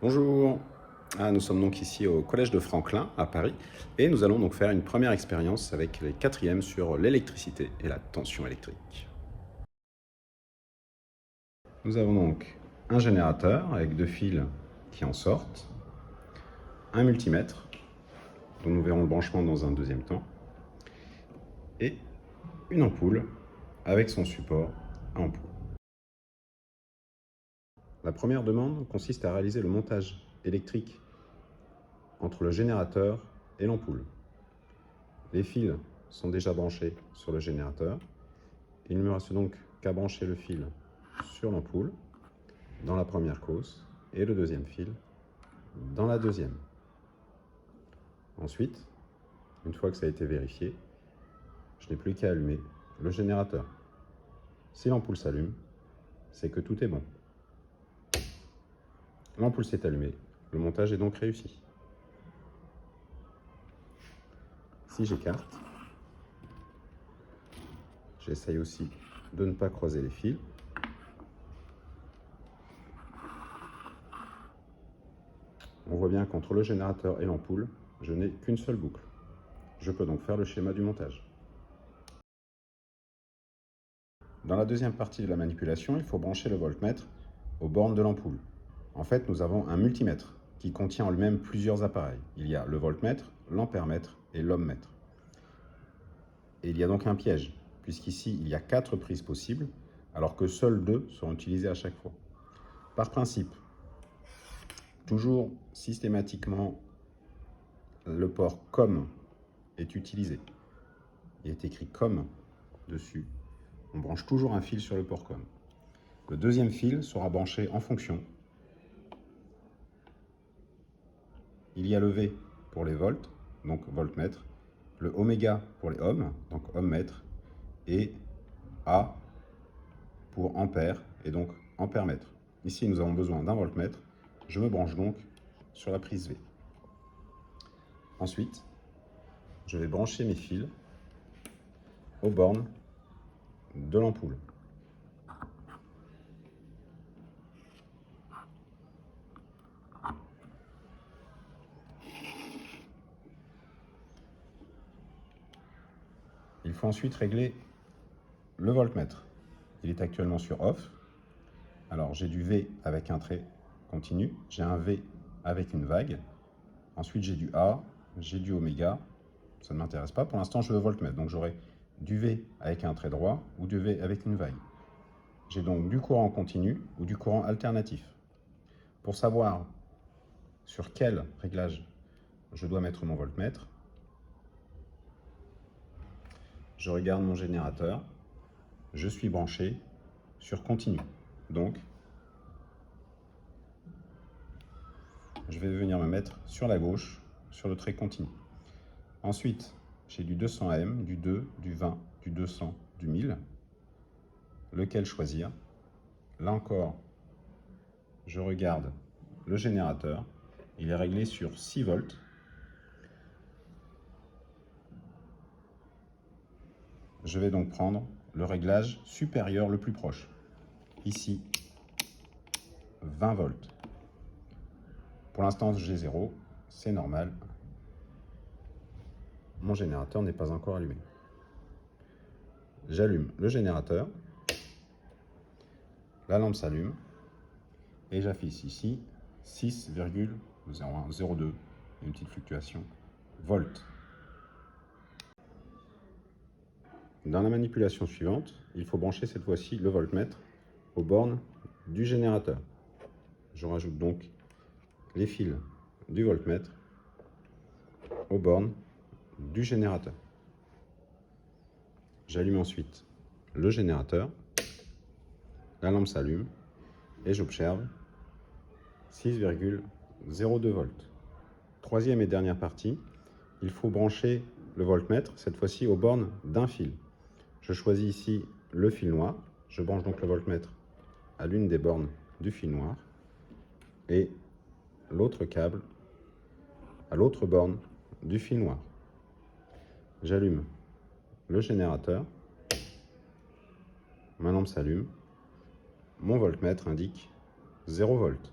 Bonjour, nous sommes donc ici au Collège de Franklin à Paris et nous allons donc faire une première expérience avec les quatrièmes sur l'électricité et la tension électrique. Nous avons donc un générateur avec deux fils qui en sortent, un multimètre dont nous verrons le branchement dans un deuxième temps et une ampoule avec son support à ampoule. La première demande consiste à réaliser le montage électrique entre le générateur et l'ampoule. Les fils sont déjà branchés sur le générateur. Il ne me reste donc qu'à brancher le fil sur l'ampoule dans la première cause et le deuxième fil dans la deuxième. Ensuite, une fois que ça a été vérifié, je n'ai plus qu'à allumer le générateur. Si l'ampoule s'allume, c'est que tout est bon. L'ampoule s'est allumée, le montage est donc réussi. Si j'écarte, j'essaye aussi de ne pas croiser les fils. On voit bien qu'entre le générateur et l'ampoule, je n'ai qu'une seule boucle. Je peux donc faire le schéma du montage. Dans la deuxième partie de la manipulation, il faut brancher le voltmètre aux bornes de l'ampoule. En fait, nous avons un multimètre qui contient en lui-même plusieurs appareils. Il y a le voltmètre, l'ampèremètre et l'ohmmètre. Et il y a donc un piège, puisqu'ici, il y a 4 prises possibles, alors que seules 2 seront utilisées à chaque fois. Par principe, toujours systématiquement, le port COM est utilisé. Il est écrit COM dessus. On branche toujours un fil sur le port COM. Le deuxième fil sera branché en fonction. Il y a le V pour les volts, donc voltmètre, le oméga pour les ohms, donc ohmmètre, et A pour ampère, et donc ampèremètre. Ici, nous avons besoin d'un voltmètre. Je me branche donc sur la prise V. Ensuite, je vais brancher mes fils aux bornes de l'ampoule. Il faut ensuite régler le voltmètre. Il est actuellement sur off. Alors j'ai du V avec un trait continu, j'ai un V avec une vague. Ensuite j'ai du A, j'ai du oméga. Ça ne m'intéresse pas. Pour l'instant je veux voltmètre. Donc j'aurai du V avec un trait droit ou du V avec une vague. J'ai donc du courant continu ou du courant alternatif. Pour savoir sur quel réglage je dois mettre mon voltmètre, je regarde mon générateur, je suis branché sur continu. Donc, je vais venir me mettre sur la gauche, sur le trait continu. Ensuite, j'ai du 200 AM, du 2, du 20, du 200, du 1000. Lequel choisir? Là encore, je regarde le générateur. Il est réglé sur 6 volts. Je vais donc prendre le réglage supérieur le plus proche. Ici, 20 volts. Pour l'instant, j'ai 0, c'est normal. Mon générateur n'est pas encore allumé. J'allume le générateur, la lampe s'allume et j'affiche ici 6,0102, une petite fluctuation, volts. Dans la manipulation suivante, il faut brancher cette fois-ci le voltmètre aux bornes du générateur. Je rajoute donc les fils du voltmètre aux bornes du générateur. J'allume ensuite le générateur, la lampe s'allume et j'observe 6,02 volts. Troisième et dernière partie, il faut brancher le voltmètre, cette fois-ci aux bornes d'un fil. Je choisis ici le fil noir, je branche donc le voltmètre à l'une des bornes du fil noir et l'autre câble à l'autre borne du fil noir. J'allume le générateur, ma lampe s'allume, mon voltmètre indique 0 volts.